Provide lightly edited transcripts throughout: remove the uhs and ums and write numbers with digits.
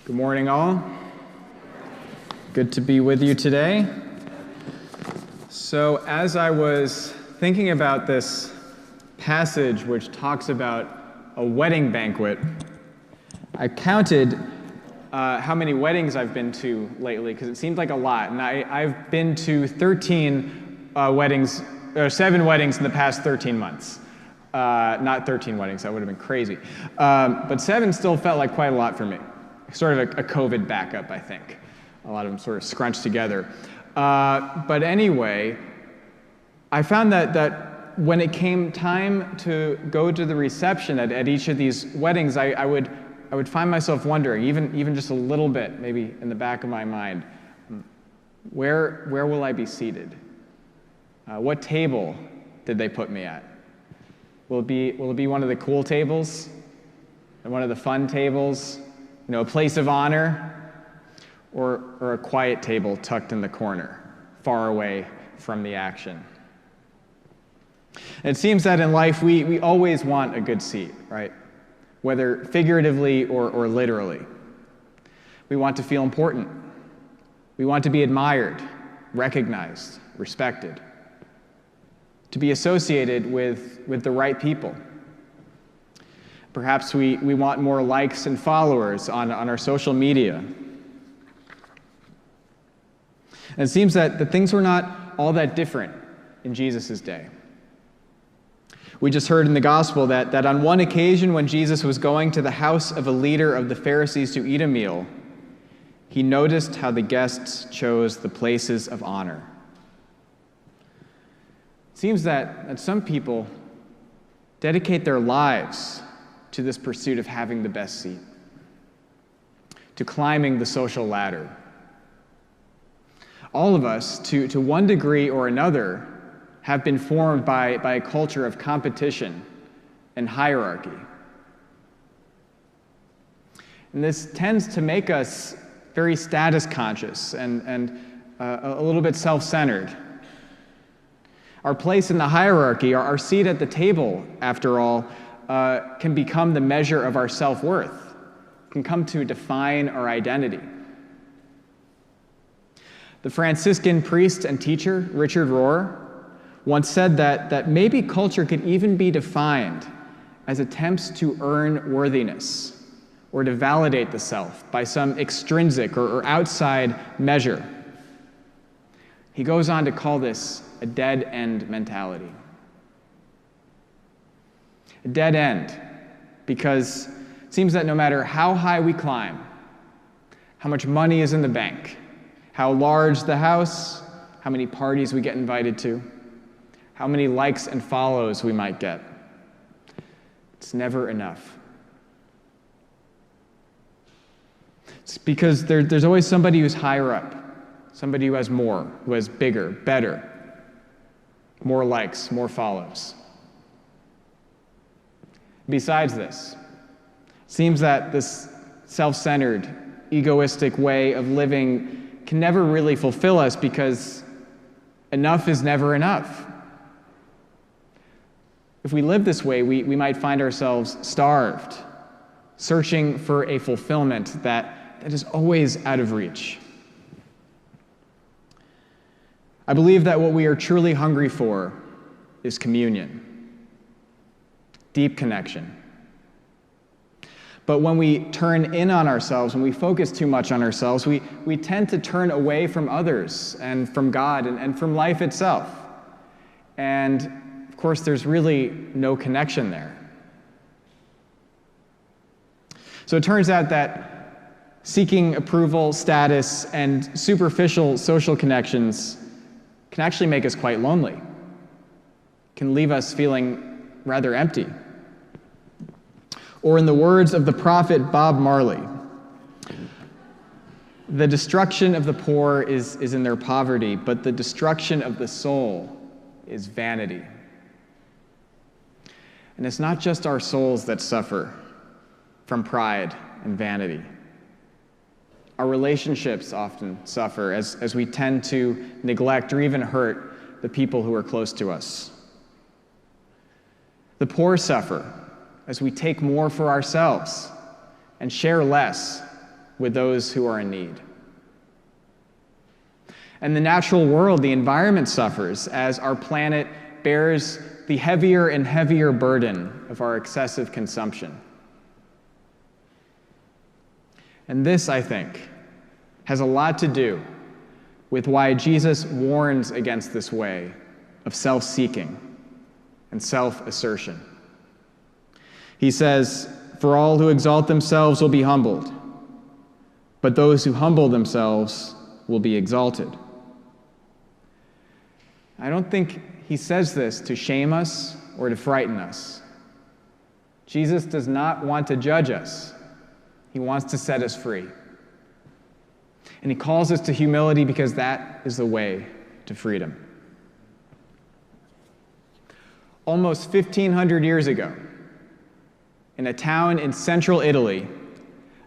Good morning, all. Good to be with you today. So, as I was thinking about this passage which talks about a wedding banquet, I counted how many weddings I've been to lately, because it seemed like a lot. And I've been to 13 weddings, or 7 weddings in the past 13 months. Not 13 weddings, that would have been crazy. But 7 still felt like quite a lot for me. Sort of a COVID backup, I think. A lot of them sort of scrunched together. But anyway, I found that when it came time to go to the reception at each of these weddings, I would find myself wondering, even just a little bit, maybe in the back of my mind, where will I be seated? What table did they put me at? Will it be one of the cool tables? And one of the fun tables? A place of honor? Or a quiet table tucked in the corner, far away from the action? And it seems that in life we always want a good seat, right? Whether figuratively or literally. We want to feel important. We want to be admired, recognized, respected. To be associated with the right people. Perhaps we want more likes and followers on our social media. And it seems that the things were not all that different in Jesus' day. We just heard in the gospel that on one occasion when Jesus was going to the house of a leader of the Pharisees to eat a meal, he noticed how the guests chose the places of honor. It seems that some people dedicate their lives to this pursuit of having the best seat, to climbing the social ladder. All of us, to one degree or another, have been formed by a culture of competition and hierarchy. And this tends to make us very status conscious and a little bit self-centered. Our place in the hierarchy, our seat at the table, after all, can become the measure of our self-worth, can come to define our identity. The Franciscan priest and teacher, Richard Rohr, once said that maybe culture could even be defined as attempts to earn worthiness or to validate the self by some extrinsic or outside measure. He goes on to call this a dead-end mentality. A dead end, because it seems that no matter how high we climb, how much money is in the bank, how large the house, how many parties we get invited to, how many likes and follows we might get, it's never enough. It's because there's always somebody who's higher up, somebody who has more, who has bigger, better, more likes, more follows. Besides this, it seems that this self-centered, egoistic way of living can never really fulfill us because enough is never enough. If we live this way, we might find ourselves starved, searching for a fulfillment that is always out of reach. I believe that what we are truly hungry for is communion. Deep connection. But when we turn in on ourselves, when we focus too much on ourselves, we tend to turn away from others and from God and from life itself. And of course, there's really no connection there. So it turns out that seeking approval, status, and superficial social connections can actually make us quite lonely, can leave us feeling rather empty. Or in the words of the prophet Bob Marley, the destruction of the poor is in their poverty, but the destruction of the soul is vanity. And it's not just our souls that suffer from pride and vanity. Our relationships often suffer as we tend to neglect or even hurt the people who are close to us. The poor suffer as we take more for ourselves and share less with those who are in need. And the natural world, the environment suffers as our planet bears the heavier and heavier burden of our excessive consumption. And this, I think, has a lot to do with why Jesus warns against this way of self-seeking and self-assertion. He says, "For all who exalt themselves will be humbled, but those who humble themselves will be exalted." I don't think he says this to shame us or to frighten us. Jesus does not want to judge us. He wants to set us free. And he calls us to humility because that is the way to freedom. Almost 1,500 years ago, in a town in central Italy,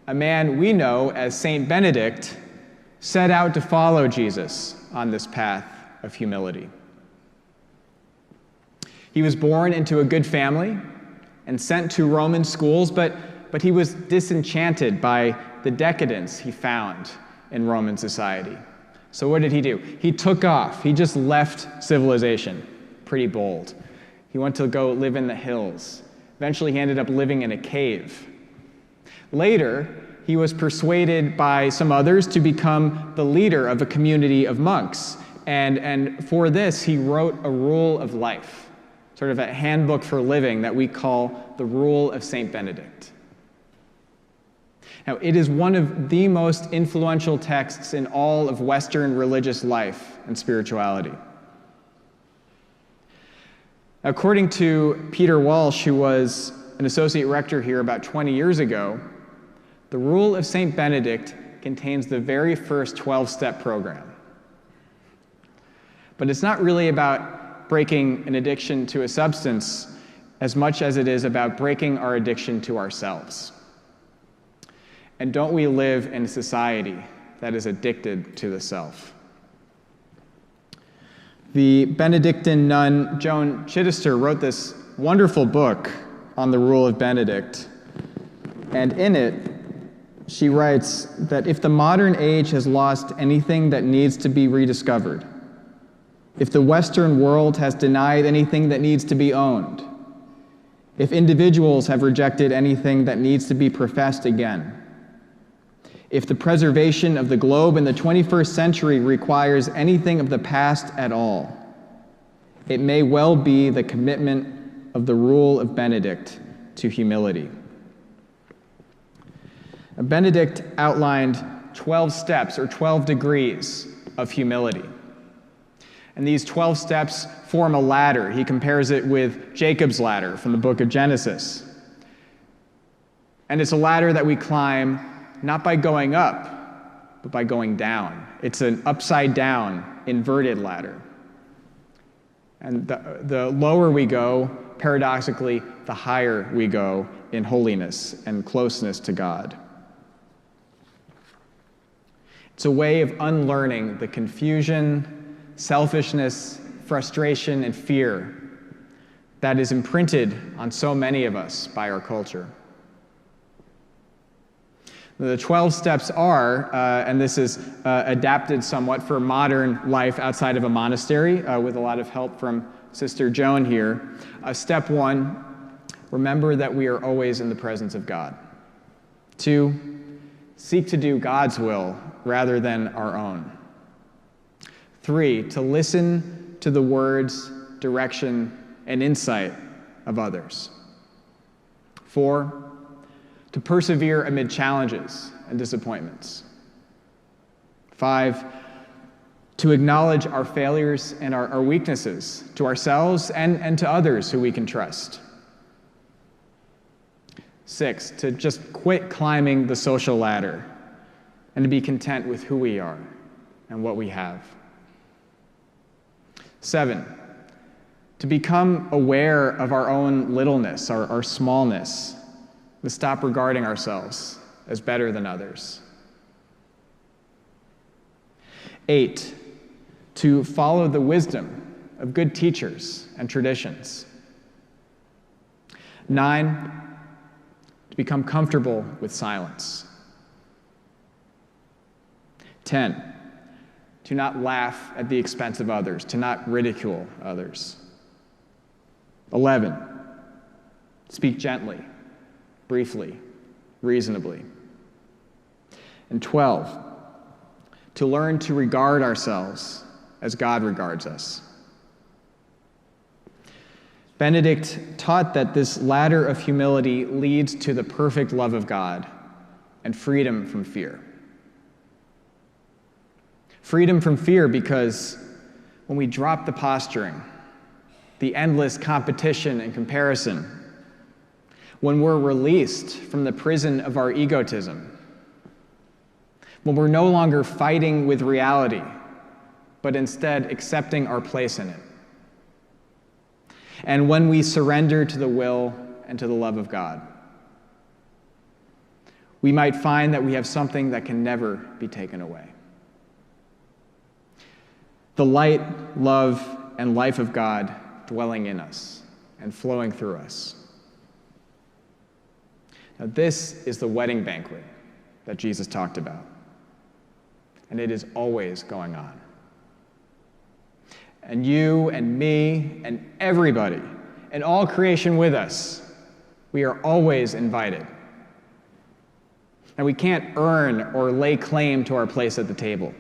a man we know as Saint Benedict set out to follow Jesus on this path of humility. He was born into a good family and sent to Roman schools, but he was disenchanted by the decadence he found in Roman society. So what did he do? He took off. He just left civilization. Pretty bold. He went to go live in the hills. Eventually, he ended up living in a cave. Later, he was persuaded by some others to become the leader of a community of monks. And for this, he wrote a rule of life, sort of a handbook for living that we call the Rule of St. Benedict. Now, it is one of the most influential texts in all of Western religious life and spirituality. According to Peter Walsh, who was an associate rector here about 20 years ago, the Rule of St. Benedict contains the very first 12-step program. But it's not really about breaking an addiction to a substance as much as it is about breaking our addiction to ourselves. And don't we live in a society that is addicted to the self? The Benedictine nun Joan Chittister wrote this wonderful book on the Rule of Benedict. And in it, she writes that if the modern age has lost anything that needs to be rediscovered, if the Western world has denied anything that needs to be owned, if individuals have rejected anything that needs to be professed again, if the preservation of the globe in the 21st century requires anything of the past at all, it may well be the commitment of the Rule of Benedict to humility. Benedict outlined 12 steps or 12 degrees of humility. And these 12 steps form a ladder. He compares it with Jacob's ladder from the book of Genesis. And it's a ladder that we climb not by going up, but by going down. It's an upside down, inverted ladder. And the lower we go, paradoxically, the higher we go in holiness and closeness to God. It's a way of unlearning the confusion, selfishness, frustration, and fear that is imprinted on so many of us by our culture. The 12 steps are, and this is adapted somewhat for modern life outside of a monastery, with a lot of help from Sister Joan here. Step 1, remember that we are always in the presence of God. 2, seek to do God's will rather than our own. 3, to listen to the words, direction, and insight of others. 4, to persevere amid challenges and disappointments. 5, to acknowledge our failures and our weaknesses to ourselves and to others who we can trust. 6, to just quit climbing the social ladder and to be content with who we are and what we have. 7, to become aware of our own littleness, our smallness, to stop regarding ourselves as better than others. 8, to follow the wisdom of good teachers and traditions. 9, to become comfortable with silence. 10, to not laugh at the expense of others, to not ridicule others. 11, speak gently, briefly, reasonably. And 12, to learn to regard ourselves as God regards us. Benedict taught that this ladder of humility leads to the perfect love of God and freedom from fear. Freedom from fear because when we drop the posturing, the endless competition and comparison, when we're released from the prison of our egotism, when we're no longer fighting with reality, but instead accepting our place in it, and when we surrender to the will and to the love of God, we might find that we have something that can never be taken away. The light, love, and life of God dwelling in us and flowing through us. Now, this is the wedding banquet that Jesus talked about, and it is always going on. And you and me and everybody and all creation with us, we are always invited. And we can't earn or lay claim to our place at the table.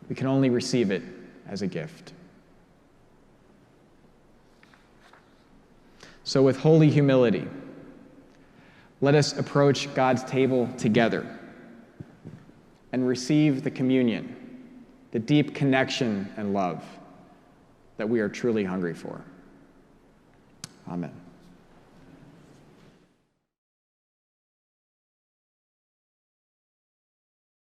We can only receive it as a gift. So with holy humility, let us approach God's table together and receive the communion, the deep connection and love that we are truly hungry for. Amen.